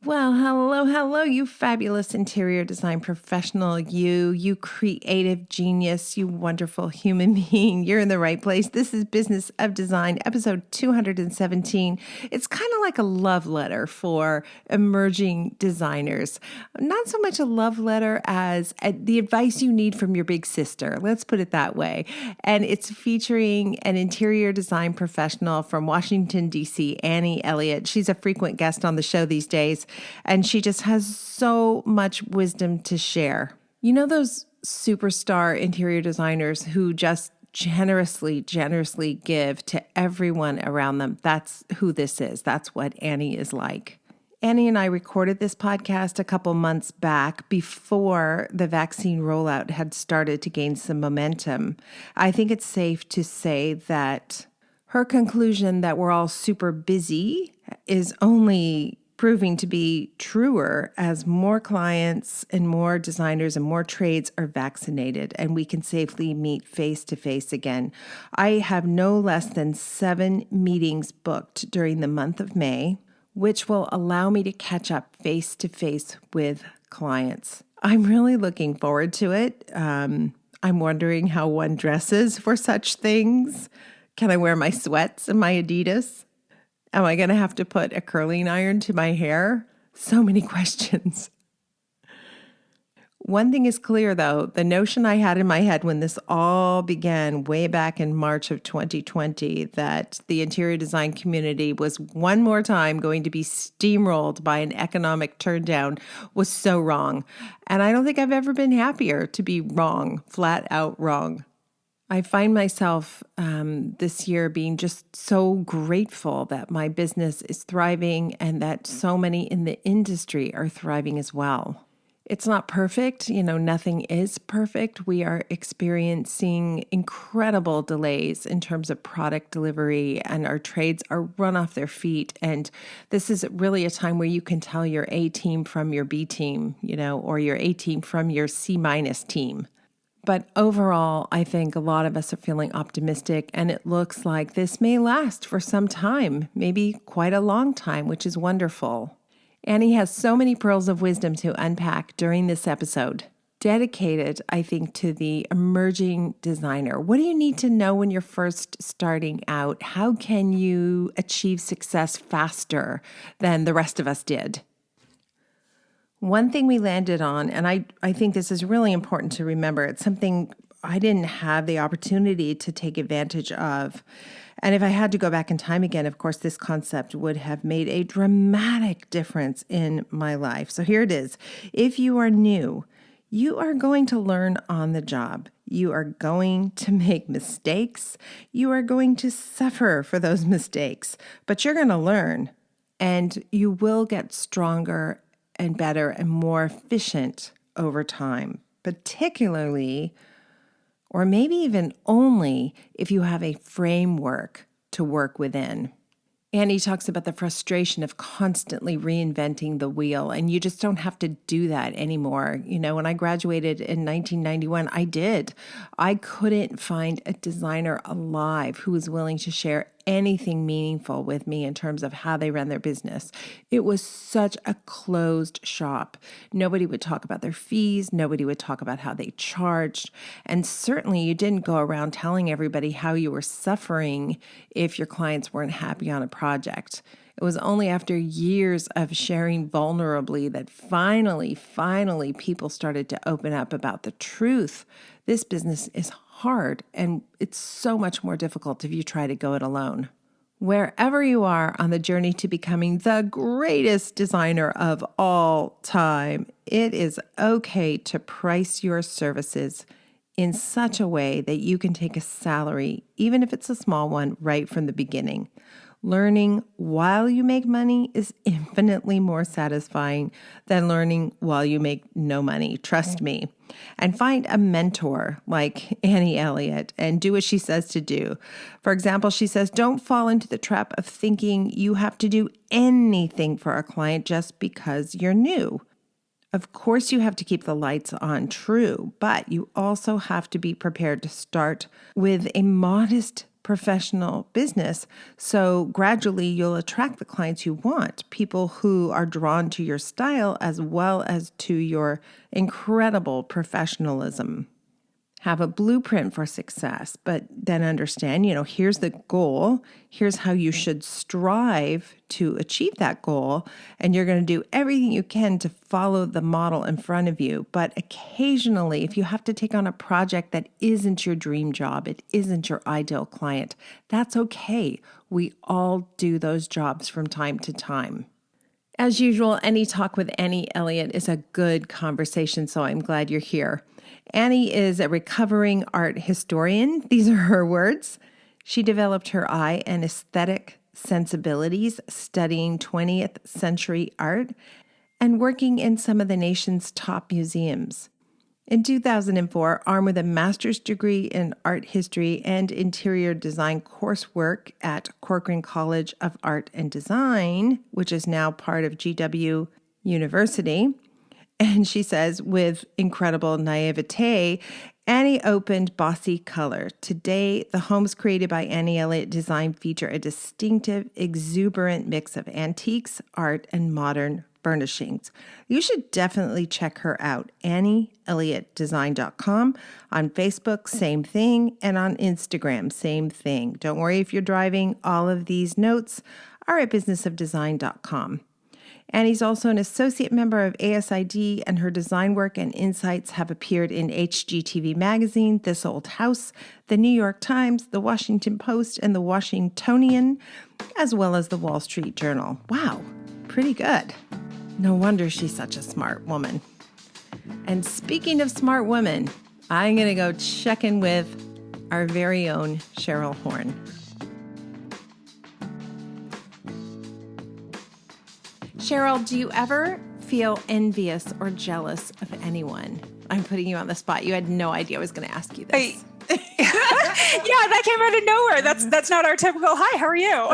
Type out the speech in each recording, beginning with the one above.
Well, hello, you fabulous interior design professional, you creative genius, you wonderful human being. You're in the right place. This is Business of Design, episode 217. It's kind of like a love letter for emerging designers. Not so much a love letter as the advice you need from your big sister. Let's put it that way. And it's featuring an interior design professional from Washington, D.C., Annie Elliott. She's a frequent guest on the show these days. And she just has so much wisdom to share. You know those superstar interior designers who just generously give to everyone around them? That's who this is. That's what Annie is like. Annie and I recorded this podcast a couple months back before the vaccine rollout had started to gain some momentum. I think it's safe to say that her conclusion that we're all super busy is only proving to be truer as more clients and more designers and more trades are vaccinated and we can safely meet face to face again. I have no less than 7 meetings booked during the month of May, which will allow me to catch up face to face with clients. I'm really looking forward to it. I'm wondering how one dresses for such things. Can I wear my sweats and my Adidas? Am I going to have to put a curling iron to my hair? So many questions. One thing is clear, though. The notion I had in my head when this all began way back in March of 2020 that the interior design community was one more time going to be steamrolled by an economic turndown was so wrong. And I don't think I've ever been happier to be wrong, flat out wrong. I find myself this year being just so grateful that my business is thriving and that so many in the industry are thriving as well. It's not perfect. Nothing is perfect. We are experiencing incredible delays in terms of product delivery, and our trades are run off their feet. And this is really a time where you can tell your A team from your B team, or your A team from your C- team. But overall, I think a lot of us are feeling optimistic, and it looks like this may last for some time, maybe quite a long time, which is wonderful. Annie has so many pearls of wisdom to unpack during this episode, dedicated, I think, to the emerging designer. What do you need to know when you're first starting out? How can you achieve success faster than the rest of us did? One thing we landed on, and I think this is really important to remember, it's something I didn't have the opportunity to take advantage of. And if I had to go back in time again, of course, this concept would have made a dramatic difference in my life. So here it is. If you are new, you are going to learn on the job. You are going to make mistakes. You are going to suffer for those mistakes, but you're going to learn, and you will get stronger and better and more efficient over time, particularly, or maybe even only, if you have a framework to work within. Annie talks about the frustration of constantly reinventing the wheel, and you just don't have to do that anymore. When I graduated in 1991, I couldn't find a designer alive who was willing to share anything meaningful with me in terms of how they ran their business. It was such a closed shop. Nobody would talk about their fees. Nobody would talk about how they charged. And certainly you didn't go around telling everybody how you were suffering if your clients weren't happy on a project. It was only after years of sharing vulnerably that finally people started to open up about the truth. This business is hard, and it's so much more difficult if you try to go it alone. Wherever you are on the journey to becoming the greatest designer of all time, it is okay to price your services in such a way that you can take a salary, even if it's a small one, right from the beginning. Learning while you make money is infinitely more satisfying than learning while you make no money. Trust me. And find a mentor like Annie Elliott and do what she says to do. For example, she says, don't fall into the trap of thinking you have to do anything for a client just because you're new. Of course, you have to keep the lights on, true, but you also have to be prepared to start with a modest professional business. So gradually you'll attract the clients you want, people who are drawn to your style as well as to your incredible professionalism. Have a blueprint for success, but then understand, here's the goal. Here's how you should strive to achieve that goal. And you're going to do everything you can to follow the model in front of you. But occasionally, if you have to take on a project that isn't your dream job, it isn't your ideal client, that's okay. We all do those jobs from time to time. As usual, Any Talk with Annie Elliott is a good conversation, so I'm glad you're here. Annie is a recovering art historian. These are her words. She developed her eye and aesthetic sensibilities studying 20th century art and working in some of the nation's top museums. In 2004, armed with a master's degree in art history and interior design coursework at Corcoran College of Art and Design, which is now part of GW University, and she says, with incredible naivete, Annie opened Bossy Color. Today, the homes created by Annie Elliott Design feature a distinctive, exuberant mix of antiques, art, and modern furnishings. You should definitely check her out. AnnieElliottDesign.com. On Facebook, same thing. And on Instagram, same thing. Don't worry if you're driving. All of these notes are at businessofdesign.com. Annie's also an associate member of ASID, and her design work and insights have appeared in HGTV Magazine, This Old House, The New York Times, The Washington Post, and The Washingtonian, as well as The Wall Street Journal. Wow, pretty good. No wonder she's such a smart woman. And speaking of smart women, I'm going to go check in with our very own Cheryl Horn. Cheryl, do you ever feel envious or jealous of anyone? I'm putting you on the spot. You had no idea I was going to ask you this. Yeah, that came out of nowhere. That's not our typical, hi, how are you?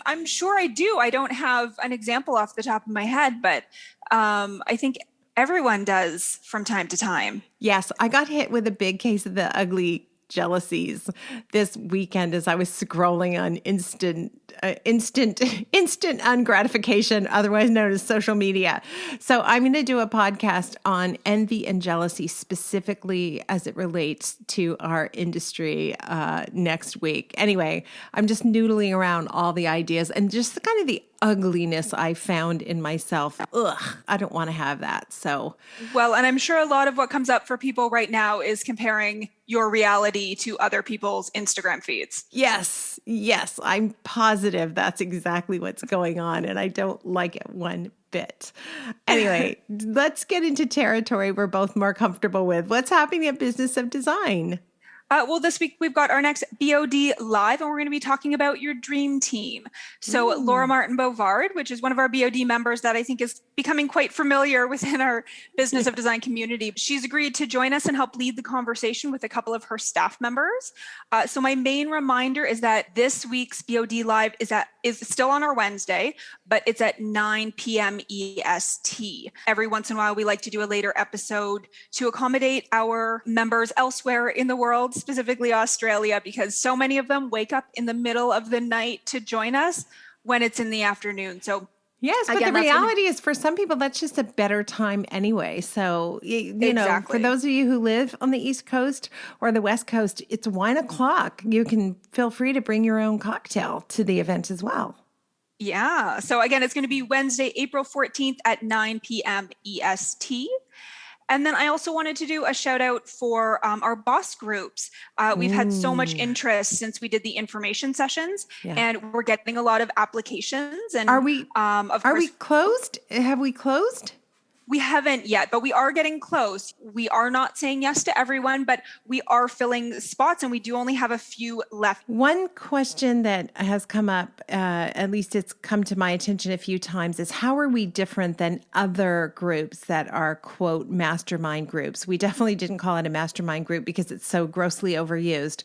I'm sure I do. I don't have an example off the top of my head, but I think everyone does from time to time. Yes, I got hit with a big case of the ugly jealousies this weekend as I was scrolling on instant ungratification, otherwise known as social media. So I'm going to do a podcast on envy and jealousy specifically as it relates to our industry next week. Anyway, I'm just noodling around all the ideas and just kind of the ugliness I found in myself. Ugh, I don't want to have that. So, well, and I'm sure a lot of what comes up for people right now is comparing your reality to other people's Instagram feeds. Yes, I'm positive that's exactly what's going on, and I don't like it one bit. Anyway, let's get into territory we're both more comfortable with. What's happening at Business of Design? Well, this week we've got our next BOD Live, and we're going to be talking about your dream team. So Laura Martin Bovard, which is one of our BOD members that I think is becoming quite familiar within our Business of Design community. She's agreed to join us and help lead the conversation with a couple of her staff members. So my main reminder is that this week's BOD Live is still on our Wednesday, but it's at 9 p.m. EST. Every once in a while, we like to do a later episode to accommodate our members elsewhere in the world, specifically Australia, because so many of them wake up in the middle of the night to join us when it's in the afternoon. So yes, but again, the reality is for some people, that's just a better time anyway. So, you know, for those of you who live on the East Coast or the West Coast, it's 1 o'clock. You can feel free to bring your own cocktail to the event as well. Yeah. So again, it's going to be Wednesday, April 14th at 9 p.m. EST. And then I also wanted to do a shout out for our boss groups. We've had so much interest since we did the information sessions, and we're getting a lot of applications. And are we closed? Have we closed? We haven't yet, but we are getting close. We are not saying yes to everyone, but we are filling spots, and we do only have a few left. One question that has come up, at least it's come to my attention a few times, is how are we different than other groups that are, quote, mastermind groups? We definitely didn't call it a mastermind group because it's so grossly overused.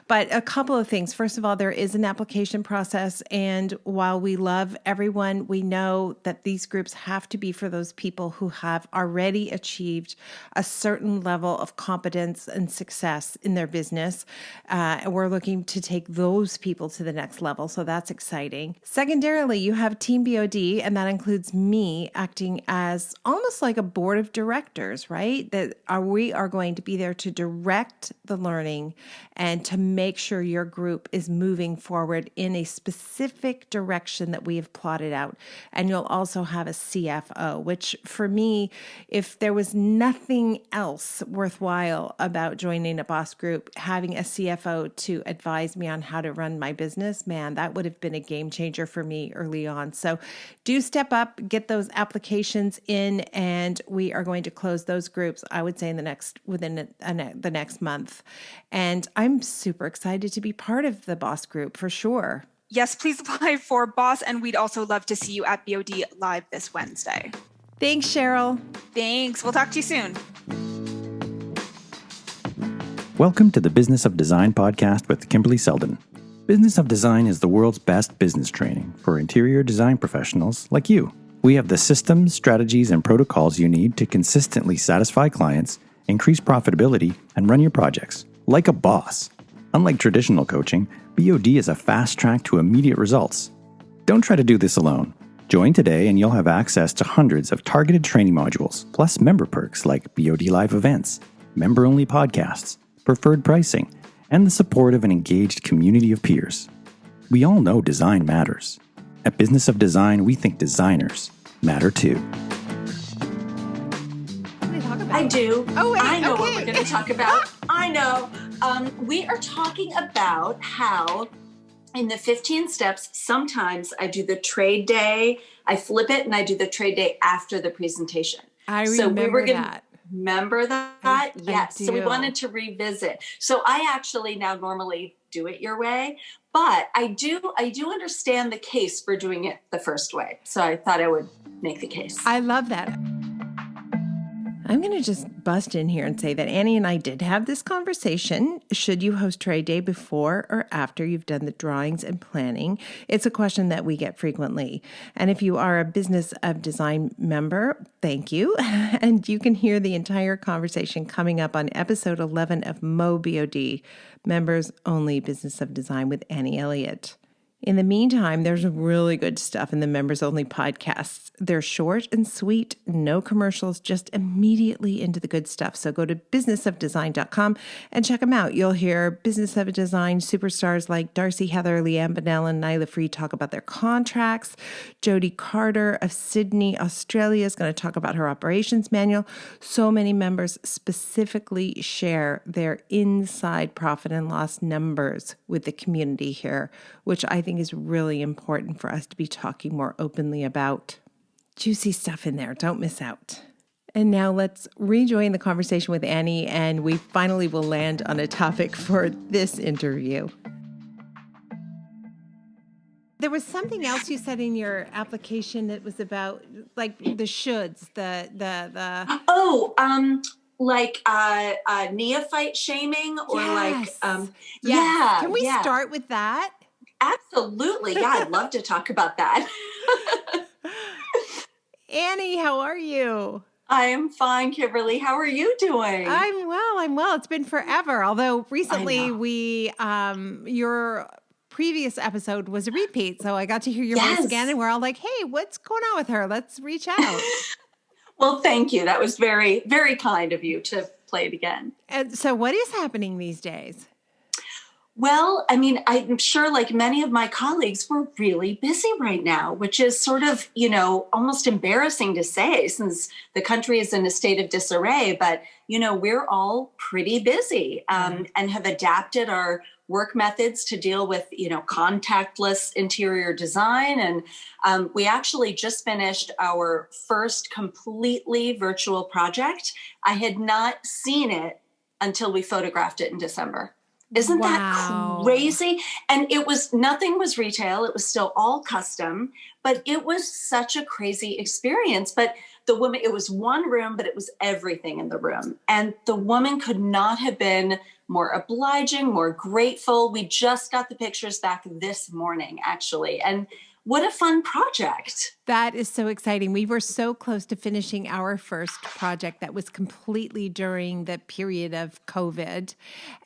But a couple of things. First of all, there is an application process. And while we love everyone, we know that these groups have to be for those people who who have already achieved a certain level of competence and success in their business. And we're looking to take those people to the next level. So that's exciting. Secondarily, you have Team BOD, and that includes me acting as almost like a board of directors, right? We are going to be there to direct the learning and to make sure your group is moving forward in a specific direction that we have plotted out. And you'll also have a CFO, which for me, if there was nothing else worthwhile about joining a boss group, having a CFO to advise me on how to run my business, man, that would have been a game changer for me early on. So do step up, get those applications in, and we are going to close those groups, I would say within the next month. And I'm super excited to be part of the boss group for sure. Yes, please apply for boss. And we'd also love to see you at BOD Live this Wednesday. Thanks, Cheryl. Thanks. We'll talk to you soon. Welcome to the Business of Design podcast with Kimberley Seldon. Business of Design is the world's best business training for interior design professionals like you. We have the systems, strategies, and protocols you need to consistently satisfy clients, increase profitability, and run your projects like a boss. Unlike traditional coaching, BOD is a fast track to immediate results. Don't try to do this alone. Join today and you'll have access to hundreds of targeted training modules, plus member perks like BOD Live events, member-only podcasts, preferred pricing, and the support of an engaged community of peers. We all know design matters. At Business of Design, we think designers matter too. I do. Oh, wait, I know okay. what we're going to talk about. I know. We are talking about how in the 15 steps, sometimes I do the trade day, I flip it and I do the trade day after the presentation. I remember that. Remember that? Yes. I So we do. wanted to revisit. So I actually now normally do it your way, but I do understand the case for doing it the first way. So I thought I would make the case. I love that. I'm going to just bust in here and say that Annie and I did have this conversation. Should you host trade day before or after you've done the drawings and planning? It's a question that we get frequently. And if you are a Business of Design member, thank you. And you can hear the entire conversation coming up on episode 11 of MoBOD, Members Only Business of Design with Annie Elliott. In the meantime, there's really good stuff in the members only podcasts. They're short and sweet, no commercials, just immediately into the good stuff. So go to businessofdesign.com and check them out. You'll hear Business of Design superstars like Darcy, Heather, Leanne Bonnell, and Nyla Free talk about their contracts. Jodie Carter of Sydney, Australia is going to talk about her operations manual. So many members specifically share their inside profit and loss numbers with the community here, which I think is really important for us to be talking more openly about. Juicy stuff in there. Don't miss out. And now let's rejoin the conversation with Annie, and we finally will land on a topic for this interview. There was something else you said in your application that was about like the shoulds, like neophyte shaming or Yes. like Yes. Can we start with that? Absolutely. Yeah, I'd love to talk about that. Annie, how are you? I am fine, Kimberly. How are you doing? I'm well. It's been forever. Although recently your previous episode was a repeat. So I got to hear your voice again and we're all like, hey, what's going on with her? Let's reach out. Well, thank you. That was very, very kind of you to play it again. And so what is happening these days? Well, I mean, I'm sure like many of my colleagues, we're really busy right now, which is sort of, almost embarrassing to say since the country is in a state of disarray. But, we're all pretty busy and have adapted our work methods to deal with, contactless interior design. And we actually just finished our first completely virtual project. I had not seen it until we photographed it in December. Isn't that crazy? And nothing was retail. It was still all custom, but it was such a crazy experience. But the woman, it was one room, but it was everything in the room. And the woman could not have been more obliging, more grateful. We just got the pictures back this morning, actually. And what a fun project. That is so exciting. We were so close to finishing our first project that was completely during the period of COVID.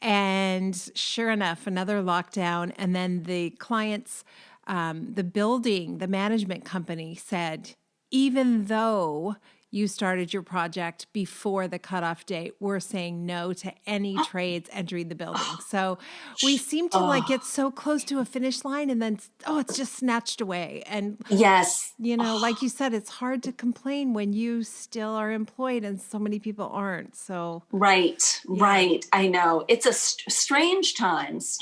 And sure enough, another lockdown. And then the clients, the management company said, even though you started your project before the cutoff date, we're saying no to any trades entering the building. So we seem to like get so close to a finish line and then, it's just snatched away. And yes, like you said, it's hard to complain when you still are employed and so many people aren't. So right. I know it's a strange times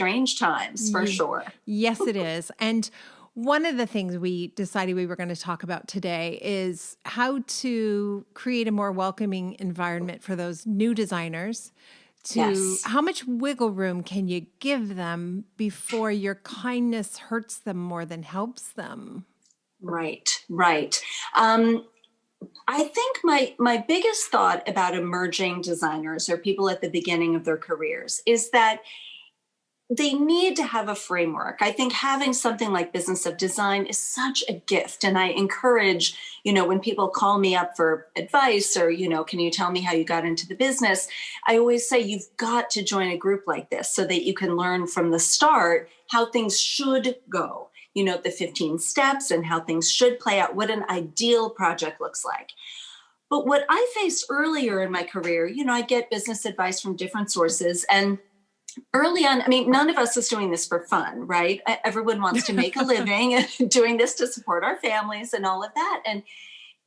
for sure. Yes, it is. And one of the things we decided we were going to talk about today is how to create a more welcoming environment for those new designers. How much wiggle room can you give them before your kindness hurts them more than helps them? Right. I think my biggest thought about emerging designers or people at the beginning of their careers is that they need to have a framework. I think having something like Business of Design is such a gift. And I encourage, when people call me up for advice or, can you tell me how you got into the business? I always say you've got to join a group like this so that you can learn from the start how things should go, the 15 steps and how things should play out, what an ideal project looks like. But what I faced earlier in my career, I get business advice from different sources. And early on, none of us is doing this for fun, right? Everyone wants to make a living and doing this to support our families and all of that. And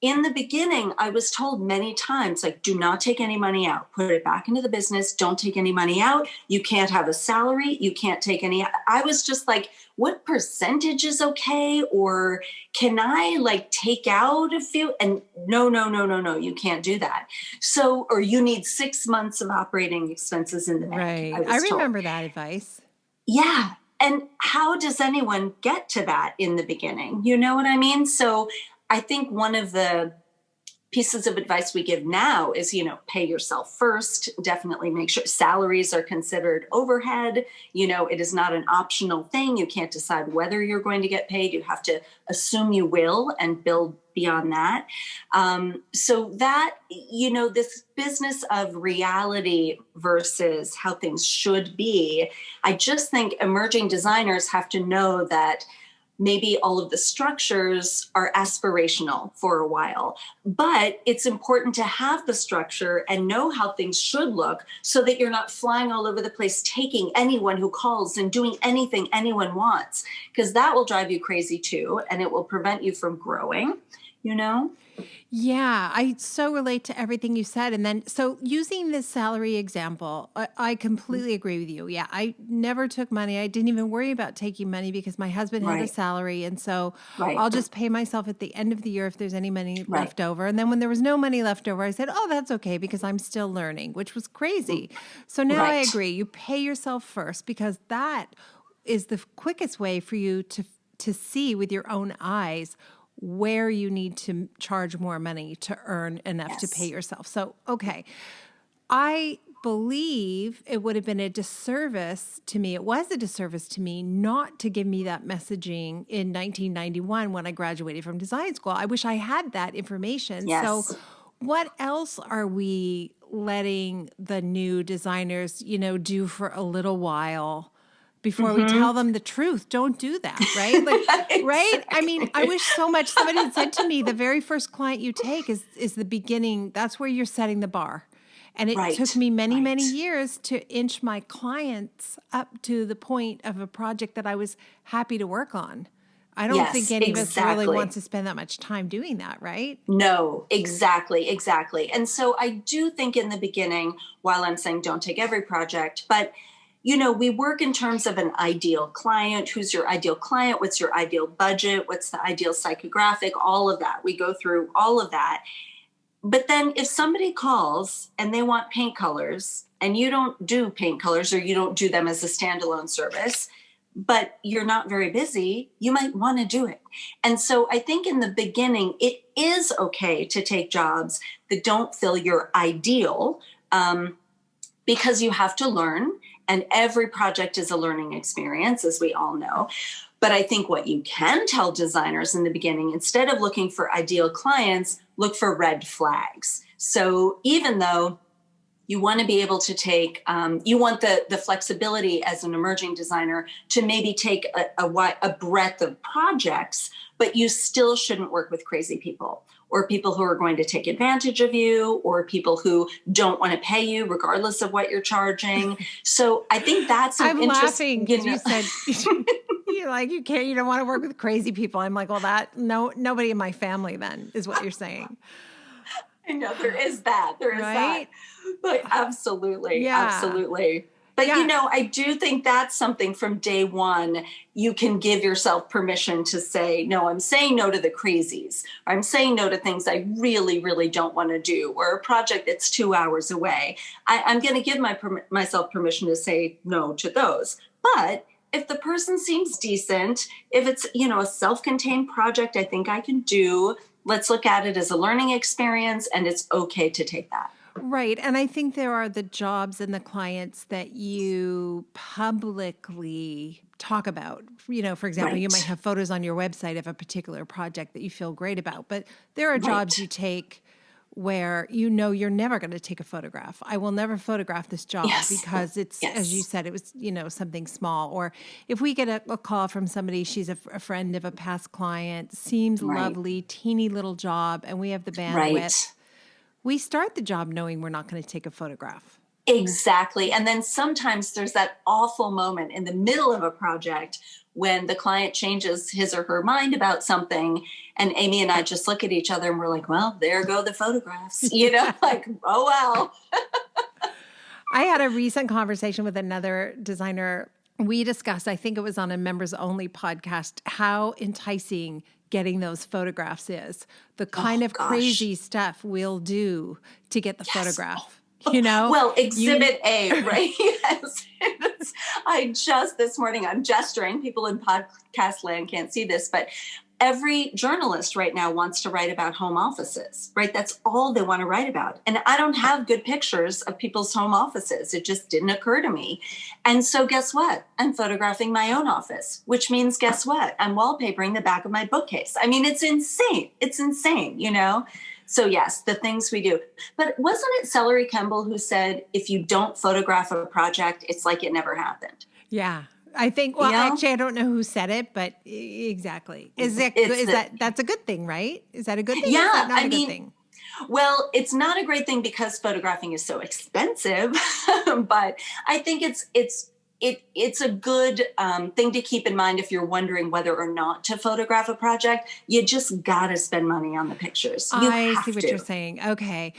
in the beginning, I was told many times, like, do not take any money out, put it back into the business. Don't take any money out. You can't have a salary. You can't take any. I was just like, what percentage is okay? Or can I take out a few? And no, you can't do that. So, or you need 6 months of operating expenses in the bank. Right. I remember that advice. Yeah. And how does anyone get to that in the beginning? You know what I mean? So I think one of the pieces of advice we give now is, pay yourself first. Definitely make sure salaries are considered overhead. It is not an optional thing. You can't decide whether you're going to get paid. You have to assume you will and build beyond that. So that, this business of reality versus how things should be, I just think emerging designers have to know that maybe all of the structures are aspirational for a while, but it's important to have the structure and know how things should look so that you're not flying all over the place, taking anyone who calls and doing anything anyone wants, because that will drive you crazy too. And it will prevent you from growing, Yeah, I so relate to everything you said. And then, so using this salary example, I completely agree with you. Yeah, I never took money. I didn't even worry about taking money because my husband had a salary. And so I'll just pay myself at the end of the year if there's any money left over. And then when there was no money left over, I said, that's okay because I'm still learning, which was crazy. So now I agree. You pay yourself first because that is the quickest way for you to see with your own eyes where you need to charge more money to earn enough to pay yourself. So, okay. I believe it would have been a disservice to me. It was a disservice to me not to give me that messaging in 1991 when I graduated from design school. I wish I had that information. Yes. So what else are we letting the new designers, do for a little while before we tell them the truth? Don't do that, right? Right? I mean, I wish so much somebody had said to me, the very first client you take is the beginning. That's where you're setting the bar. And it took me many years to inch my clients up to the point of a project that I was happy to work on. I don't think any of us really want to spend that much time doing that, right? No, exactly. And so I do think in the beginning, while I'm saying don't take every project, but we work in terms of an ideal client. Who's your ideal client? What's your ideal budget? What's the ideal psychographic? All of that. We go through all of that. But then if somebody calls and they want paint colors and you don't do paint colors or you don't do them as a standalone service, but you're not very busy, you might want to do it. And so I think in the beginning, it is okay to take jobs that don't fill your ideal because you have to learn And every project is a learning experience, as we all know. But I think what you can tell designers in the beginning, instead of looking for ideal clients, look for red flags. So even though you want to be able to take, you want the flexibility as an emerging designer to maybe take a breadth of projects, but you still shouldn't work with crazy people or people who are going to take advantage of you or people who don't want to pay you regardless of what you're charging. So I think that's an I'm laughing because you said you don't want to work with crazy people. I'm like, well, nobody in my family then is what you're saying. I know there is that. There is right? that. But absolutely. Yeah. Absolutely. But, I do think that's something from day one, you can give yourself permission to say, no, I'm saying no to the crazies. Or I'm saying no to things I really, really don't want to do, or a project that's 2 hours away. I'm going to give myself permission to say no to those. But if the person seems decent, if it's, a self-contained project I think I can do, let's look at it as a learning experience, and it's okay to take that. Right. And I think there are the jobs and the clients that you publicly talk about. For example, you might have photos on your website of a particular project that you feel great about, but there are jobs you take where you're never going to take a photograph. I will never photograph this job because it's, as you said, it was, something small. Or if we get a call from somebody, she's a friend of a past client, seems lovely, teeny little job, and we have the bandwidth. We start the job knowing we're not going to take a photograph. Exactly. And then sometimes there's that awful moment in the middle of a project when the client changes his or her mind about something. And Amy and I just look at each other and we're like, well, there go the photographs, like, oh, well. I had a recent conversation with another designer. We discussed, I think it was on a members only podcast, how enticing getting those photographs is, the kind of crazy stuff we'll do to get the photograph, Well, exhibit A, right? Yes. This morning, I'm gesturing. People in podcast land can't see this, but every journalist right now wants to write about home offices, right? That's all they want to write about. And I don't have good pictures of people's home offices. It just didn't occur to me. And so guess what? I'm photographing my own office, which means guess what? I'm wallpapering the back of my bookcase. I mean, it's insane. It's insane, So yes, the things we do. But wasn't it Celery Kemble who said, if you don't photograph a project, it's like it never happened? Yeah. I think, actually, I don't know who said it, but exactly. That's a good thing, right? Is that a good thing? Yeah. Or is that not a good thing? Well, it's not a great thing because photographing is so expensive, but I think it's a good thing to keep in mind if you're wondering whether or not to photograph a project. You just got to spend money on the pictures. I see what you're saying. Okay.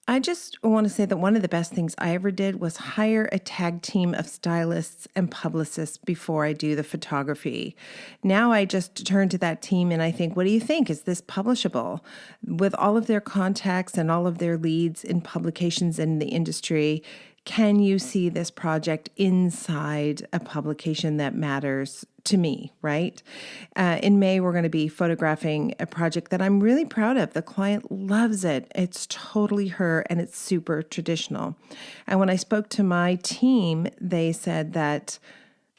I just want to say that one of the best things I ever did was hire a tag team of stylists and publicists before I do the photography. Now I just turn to that team and I think, what do you think? Is this publishable? With all of their contacts and all of their leads in publications in the industry, can you see this project inside a publication that matters to me, right? In May, we're going to be photographing a project that I'm really proud of. The client loves it. It's totally her, and it's super traditional. And when I spoke to my team, they said that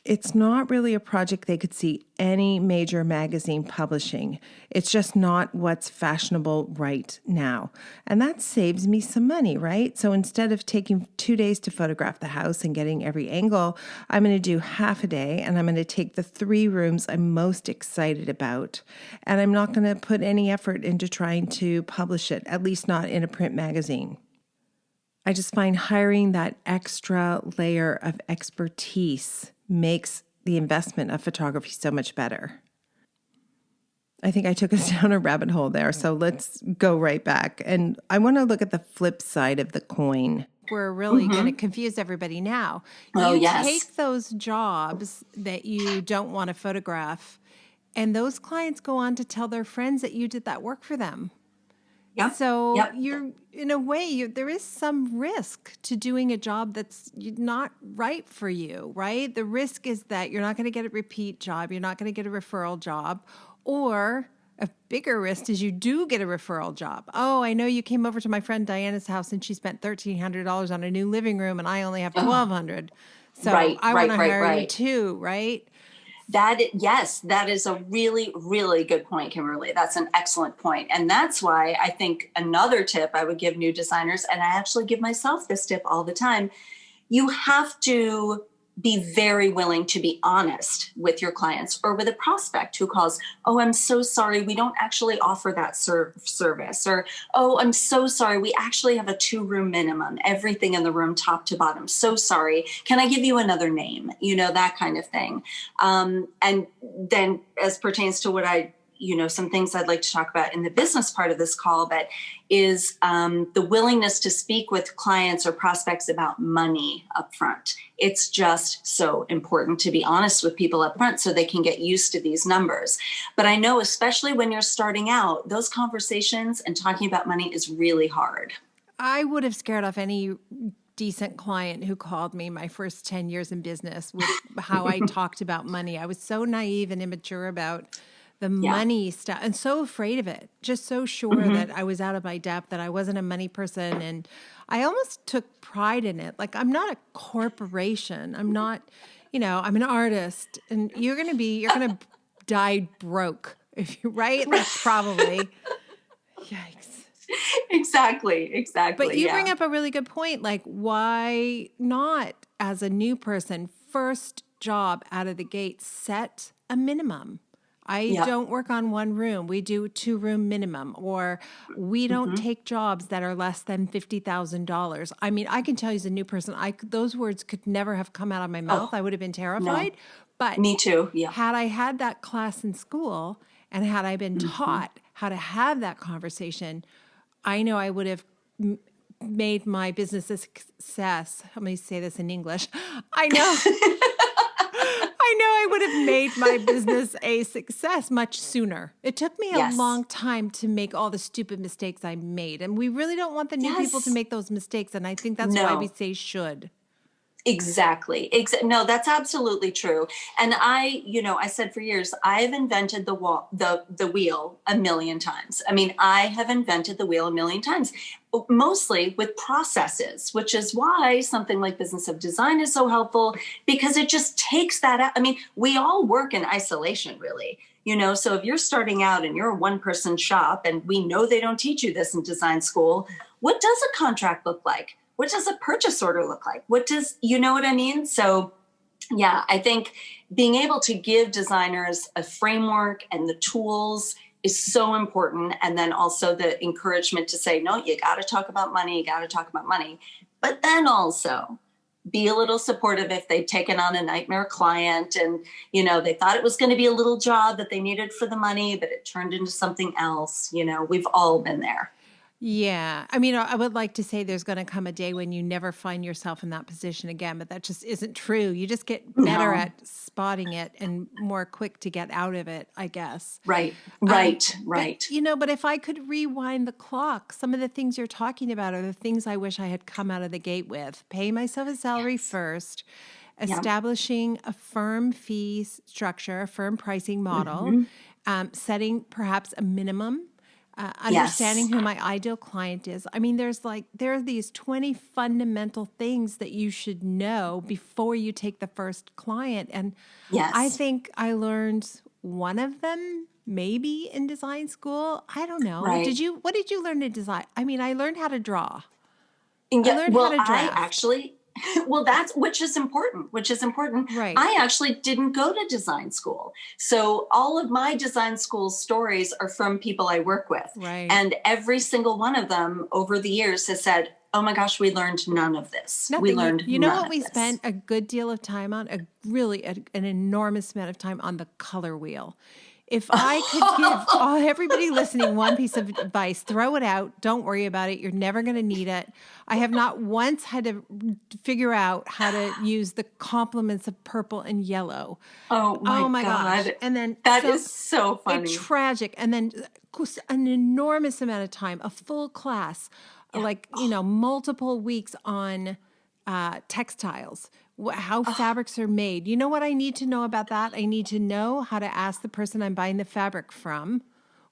it's not really a project they could see any major magazine publishing. It's just not what's fashionable right now. And that saves me some money, right? So instead of taking 2 days to photograph the house and getting every angle, I'm going to do half a day and I'm going to take the 3 rooms I'm most excited about. And I'm not going to put any effort into trying to publish it, at least not in a print magazine. I just find hiring that extra layer of expertise makes the investment of photography so much better. I think I took us down a rabbit hole there, so let's go right back. And I want to look at the flip side of the coin. We're really going to confuse everybody now. Take those jobs that you don't want to photograph, and those clients go on to tell their friends that you did that work for them. So you're, in a way, there is some risk to doing a job that's not right for you, right? The risk is that you're not going to get a repeat job. You're not going to get a referral job. Or a bigger risk is you do get a referral job. Oh, I know you came over to my friend Diana's house and she spent $1,300 on a new living room and I only have $1,200. So Right, I want to right, hire you right. too, right? Yes, that is a really, really good point, Kimberly. That's an excellent point. And that's why I think another tip I would give new designers, and I actually give myself this tip all the time, you have to be very willing to be honest with your clients or with a prospect who calls, oh, I'm so sorry, we don't actually offer that service. Or, oh, I'm so sorry, we actually have a 2-room minimum, everything in the room, top to bottom. So sorry. Can I give you another name? That kind of thing. And then as pertains to what some things I'd like to talk about in the business part of this call, but is the willingness to speak with clients or prospects about money up front. It's just so important to be honest with people up front so they can get used to these numbers. But I know, especially when you're starting out, those conversations and talking about money is really hard. I would have scared off any decent client who called me my first 10 years in business with how I talked about money. I was so naive and immature about the money stuff and so afraid of it, just so sure that I was out of my depth, that I wasn't a money person. And I almost took pride in it. Like, I'm not a corporation. I'm not, I'm an artist, and you're going to die broke if you, right? Like, probably. Yikes. Exactly. But you bring up a really good point. Like, why not, as a new person, first job out of the gate, set a minimum? I don't work on 1 room. We do 2-room minimum, or we don't take jobs that are less than $50,000. I mean, I can tell you as a new person, those words could never have come out of my mouth. I would have been terrified. No. But me too. Yeah. Had I had that class in school and had I been taught how to have that conversation, I know I would have made my business a success. Let me say this in English. I know I would have made my business a success much sooner. It took me a long time to make all the stupid mistakes I made. And we really don't want the new people to make those mistakes. And I think that's why we say should. Exactly. No, that's absolutely true. And I said for years, I've invented the wheel a million times. I mean, I have invented the wheel a million times, mostly with processes, which is why something like Business of Design is so helpful, because it just takes that out. I mean, we all work in isolation, really. So if you're starting out and you're a 1-person shop, and we know they don't teach you this in design school, what does a contract look like? What does a purchase order look like? You know what I mean? So I think being able to give designers a framework and the tools is so important. And then also the encouragement to say, no, you got to talk about money. But then also be a little supportive if they've taken on a nightmare client and, they thought it was going to be a little job that they needed for the money, but it turned into something else. We've all been there. Yeah. I mean, I would like to say there's going to come a day when you never find yourself in that position again, but that just isn't true. You just get better at spotting it and more quick to get out of it, I guess. Right. But if I could rewind the clock, some of the things you're talking about are the things I wish I had come out of the gate with. Pay myself a salary first, establishing a firm fee structure, a firm pricing model, setting perhaps a minimum. Understanding who my ideal client is. I mean, there are these 20 fundamental things that you should know before you take the first client. And I think I learned one of them maybe in design school. I don't know. Right. What did you learn in design? I mean, I learned how to draw. I learned how to draft. Which is important. Right. I actually didn't go to design school. So all of my design school stories are from people I work with. Right. And every single one of them over the years has said, oh my gosh, we learned none of this. Nothing. We learned you know none what of we this. spent a good deal of time on? An enormous amount of time on the color wheel. If I could give everybody listening one piece of advice, throw it out. Don't worry about it. You're never going to need it. I have not once had to figure out how to use the complements of purple and yellow. Oh my gosh. And then that is so funny. Tragic. And then an enormous amount of time, a full class, multiple weeks on textiles. How fabrics are made. You know what I need to know about that? I need to know how to ask the person I'm buying the fabric from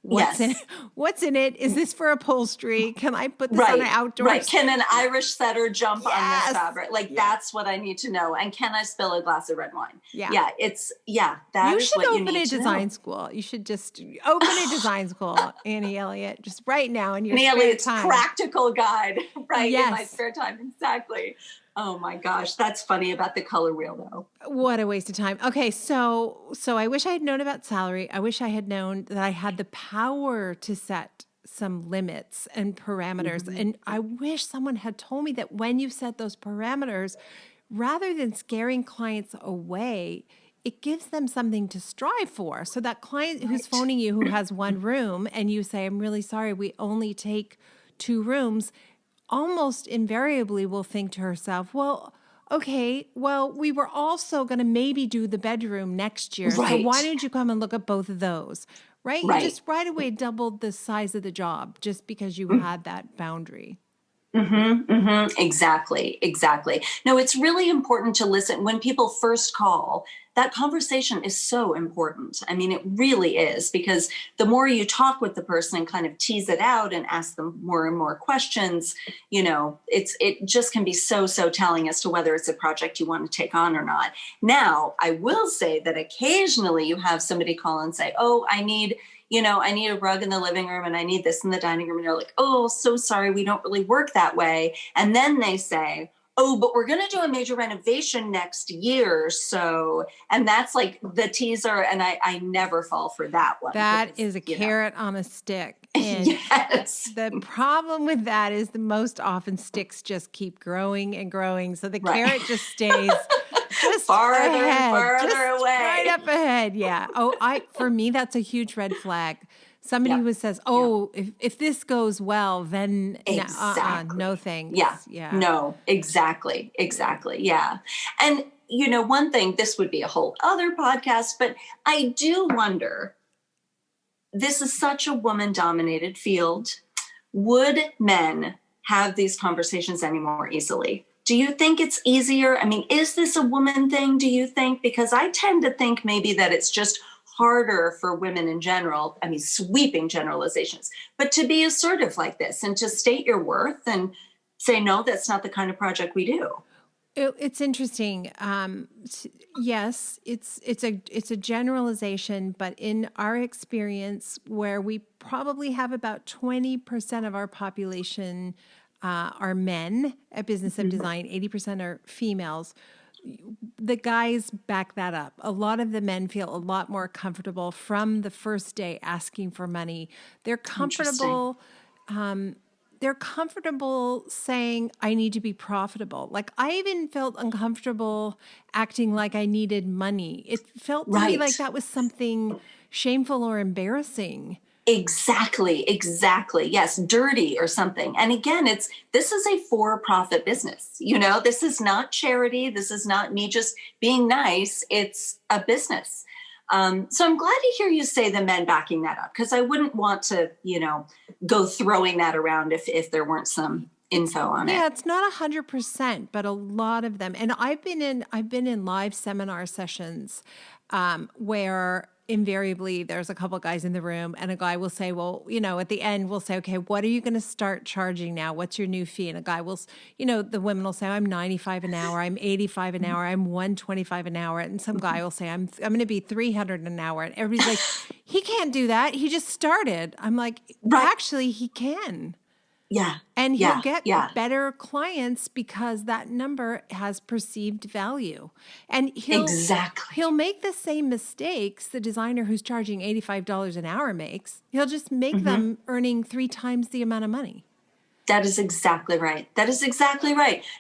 What's in it? Is this for upholstery? Can I put this on an outdoor? Right. Can an Irish setter jump on Yes. this fabric? Like that's what I need to know. And can I spill a glass of red wine? Yeah. Yeah. That You is should what you open need a to design know. school. You should just open a design school, Annie Elliott, just right now in your Annie spare Elliott's time. practical guide, right? Yes. In my spare time. Exactly. Oh my gosh. That's funny about the color wheel though. What a waste of time. Okay, so I wish I had known about salary. I wish I had known that I had the power to set some limits and parameters. And I wish someone had told me that when you set those parameters, rather than scaring clients away, it gives them something to strive for. So that client who's phoning you who has one room and you say, I'm really sorry, we only take 2 rooms, almost invariably will think to herself, well, okay, well, we were also going to maybe do the bedroom next year. So Right. why don't you come and look at both of those? Right? Right. You just right away doubled the size of the job just because you had that boundary. Exactly. No, it's really important to listen when people first call. That conversation is so important. I mean, it really is, because the more you talk with the person and kind of tease it out and ask them more and more questions, it just can be so telling as to whether it's a project you want to take on or not. Now, I will say that occasionally you have somebody call and say, oh, I need a rug in the living room and I need this in the dining room. And you're like, oh, so sorry, we don't really work that way. And then they say, oh, but we're going to do a major renovation next year. So, and that's like the teaser. And I never fall for that one. That is a carrot on a stick. And yes. The problem with that is the most often sticks just keep growing and growing. So the carrot just stays just farther ahead, and farther just away. right up ahead. Yeah. Oh, for me, that's a huge red flag. Somebody who says, oh, if this goes well, then no thanks. Yeah. No, exactly. Yeah. And, one thing, this would be a whole other podcast, but I do wonder, this is such a woman-dominated field. Would men have these conversations any more easily? Do you think it's easier? I mean, is this a woman thing, do you think? Because I tend to think maybe that it's just harder for women in general, I mean, sweeping generalizations, but to be assertive like this and to state your worth and say, no, that's not the kind of project we do. It's interesting. Yes, it's a generalization, but in our experience, where we probably have about 20% of our population are men at Business of Design, 80% are females. The guys back that up. A lot of the men feel a lot more comfortable from the first day asking for money. They're comfortable. They're comfortable saying, I need to be profitable. Like, I even felt uncomfortable acting like I needed money. It felt to me like that was something shameful or embarrassing. Exactly. Yes, dirty or something. And again, this is a for-profit business. This is not charity. This is not me just being nice. It's a business. So I'm glad to hear you say the men backing that up, because I wouldn't want to, go throwing that around if there weren't some info on it. Yeah, it's not 100%, but a lot of them. And I've been in live seminar sessions where invariably there's a couple of guys in the room and a guy will say, well, at the end we'll say, okay, what are you going to start charging now? What's your new fee? And a guy will, the women will say, I'm 95 an hour. I'm 85 an hour. I'm 125 an hour. And some guy will say, I'm going to be 300 an hour. And everybody's like, he can't do that. He just started. I'm like, actually he can. Yeah. And he'll get better clients because that number has perceived value. And he'll make the same mistakes the designer who's charging $85 an hour makes. He'll just make them earning 3 times the amount of money. That is exactly right.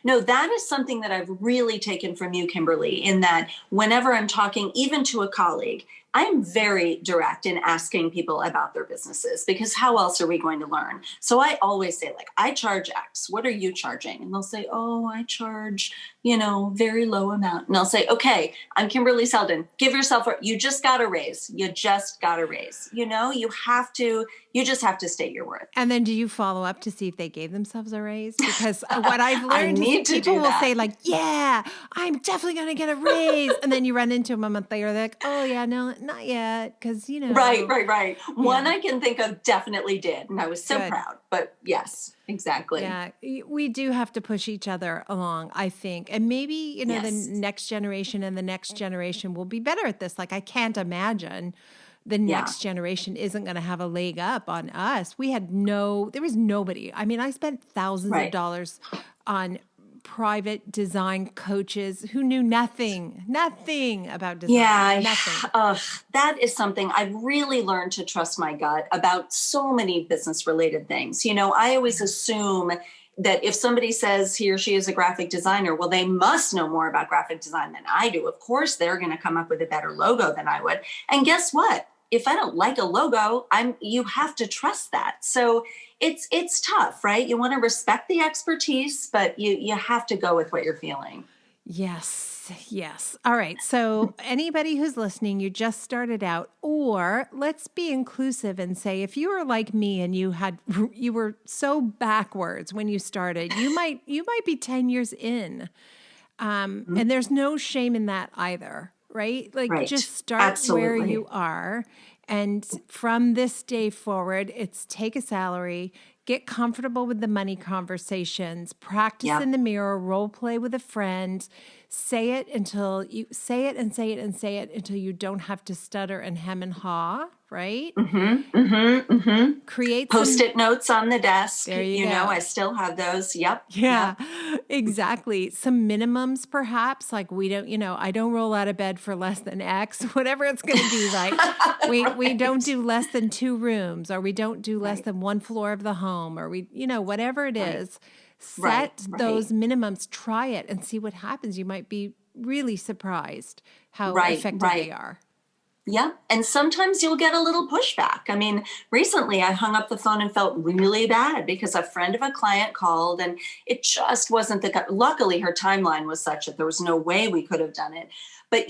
No, that is something that I've really taken from you, Kimberly, in that whenever I'm talking even to a colleague, I am very direct in asking people about their businesses, because how else are we going to learn? So I always say, like, I charge X. What are you charging? And they'll say, oh, I charge, very low amount. And I'll say, okay, I'm Kimberley Seldon. Give yourself, you just got a raise. You just have to state your worth. And then do you follow up to see if they gave themselves a raise? Because what I've learned is people will say, like, yeah, I'm definitely going to get a raise. And then you run into them a month later, they're like, oh yeah, no, not yet. Cause Right. One I can think of definitely did. And I was so proud, but yes, exactly. Yeah. We do have to push each other along, I think. And maybe, the next generation and the next generation will be better at this. Like I can't imagine the next generation isn't going to have a leg up on us. There was nobody. I mean, I spent thousands of dollars on private design coaches who knew nothing about design. Nothing. That is something I've really learned to trust my gut about so many business related things. I always assume that if somebody says he or she is a graphic designer, well, they must know more about graphic design than I do. Of course, they're going to come up with a better logo than I would. And guess what? If I don't like a logo, you have to trust that. So it's tough, right? You want to respect the expertise, but you have to go with what you're feeling. Yes. All right. So anybody who's listening, you just started out, or let's be inclusive and say, if you were like me and you were so backwards when you started, you might be 10 years in. And there's no shame in that either, right? Like just start where you are. And from this day forward, it's take a salary, get comfortable with the money conversations, practice in the mirror, role play with a friend, say it until you say it and say it and say it until you don't have to stutter and hem and haw, right? Create Post-it notes on the desk. There you go. I still have those. Yep. Yeah, exactly. Some minimums, perhaps, like I don't roll out of bed for less than X, whatever it's going to be. Like we don't do less than 2 rooms, or we don't do less than 1 floor of the home, or whatever it is. Set those minimums, try it and see what happens. You might be really surprised how effective they are. Yeah. And sometimes you'll get a little pushback. I mean, recently I hung up the phone and felt really bad because a friend of a client called and it just wasn't luckily her timeline was such that there was no way we could have done it. But,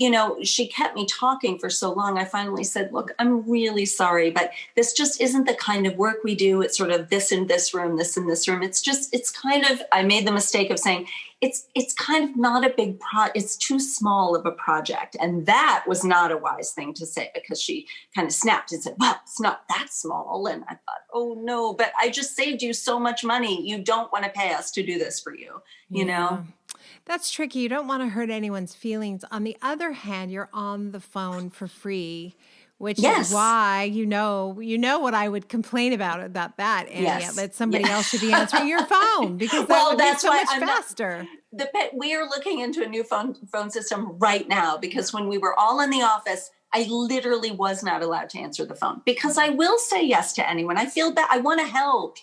she kept me talking for so long. I finally said, look, I'm really sorry, but this just isn't the kind of work we do. It's sort of this in this room, this in this room. I made the mistake of saying, it's kind of not a big it's too small of a project. And that was not a wise thing to say because she kind of snapped and said, well, it's not that small. And I thought, oh no, but I just saved you so much money. You don't want to pay us to do this for you, you know? That's tricky. You don't want to hurt anyone's feelings. On the other hand, you're on the phone for free, which is why you know what I would complain about that, Annie. That somebody else should be answering your phone because that would be so much faster. We are looking into a new phone system right now because when we were all in the office, I literally was not allowed to answer the phone because I will say yes to anyone. I feel bad. I want to help,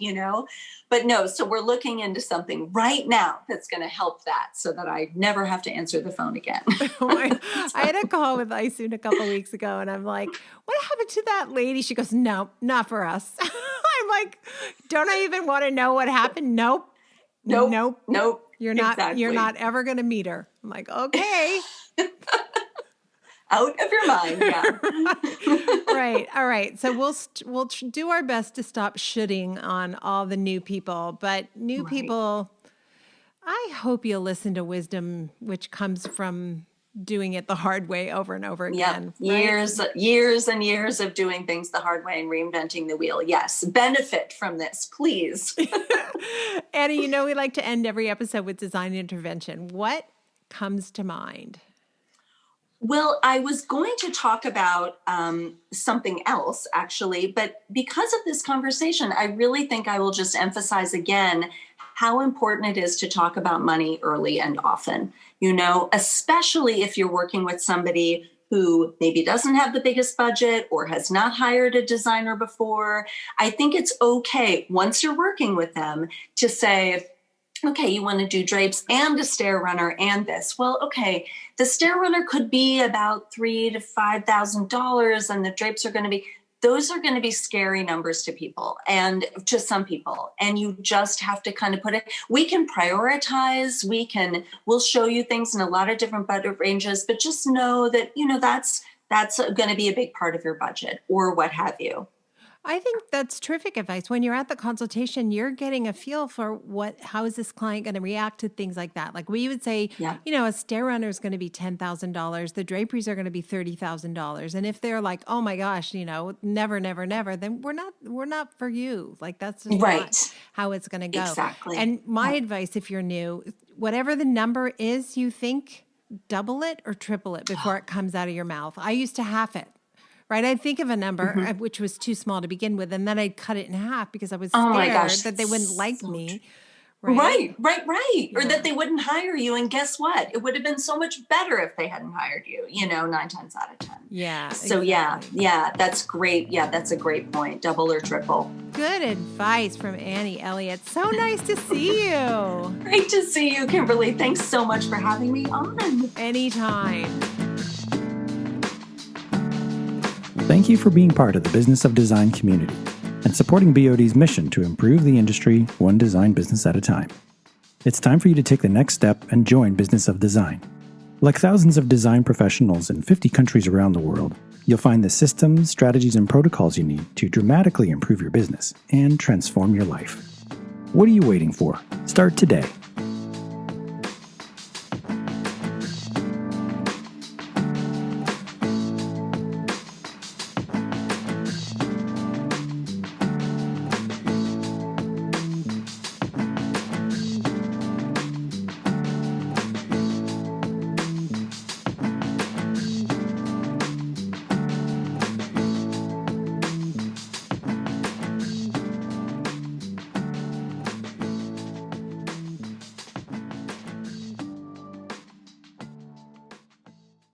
but no. So we're looking into something right now that's going to help that so that I never have to answer the phone again. I had a call with Isoon a couple of weeks ago and I'm like, what happened to that lady? She goes, no, not for us. I'm like, don't I even want to know what happened? Nope. You're not ever going to meet her. I'm like, okay. Out of your mind, yeah. Right. All right. So we'll do our best to stop shooting on all the new people, but new people, I hope you'll listen to wisdom, which comes from doing it the hard way over and over again. Right? Years and years of doing things the hard way and reinventing the wheel. Yes. Benefit from this, please. Annie, we like to end every episode with design intervention. What comes to mind? Well, I was going to talk about something else, actually, but because of this conversation, I really think I will just emphasize again how important it is to talk about money early and often, especially if you're working with somebody who maybe doesn't have the biggest budget or has not hired a designer before. I think it's okay once you're working with them to say, okay, you want to do drapes and a stair runner and this. Well, okay, the stair runner could be about $3,000 to $5,000 and the drapes are going to be scary numbers to people and to some people. And you just have to kind of we can prioritize, we'll show you things in a lot of different budget ranges, but just know that, that's going to be a big part of your budget or what have you. I think that's terrific advice. When you're at the consultation, you're getting a feel for how is this client going to react to things like that. Like we would say, a stair runner is going to be $10,000. The draperies are going to be $30,000. And if they're like, oh my gosh, never, never, never, then we're not for you. Like that's just not how it's going to go. Exactly. And my advice, if you're new, whatever the number is you think, double it or triple it before it comes out of your mouth. I used to half it. Right, I'd think of a number which was too small to begin with, and then I'd cut it in half because I was scared that they wouldn't like me. Right. Or that they wouldn't hire you. And guess what? It would have been so much better if they hadn't hired you, 9 times out of 10. Yeah. So yeah, that's great. Yeah, that's a great point. Double or triple. Good advice from Annie Elliott. So nice to see you. Great to see you, Kimberly. Thanks so much for having me on. Anytime. Thank you for being part of the Business of Design community and supporting BOD's mission to improve the industry one design business at a time. It's time for you to take the next step and join Business of Design. Like thousands of design professionals in 50 countries around the world, you'll find the systems, strategies, and protocols you need to dramatically improve your business and transform your life. What are you waiting for? Start today.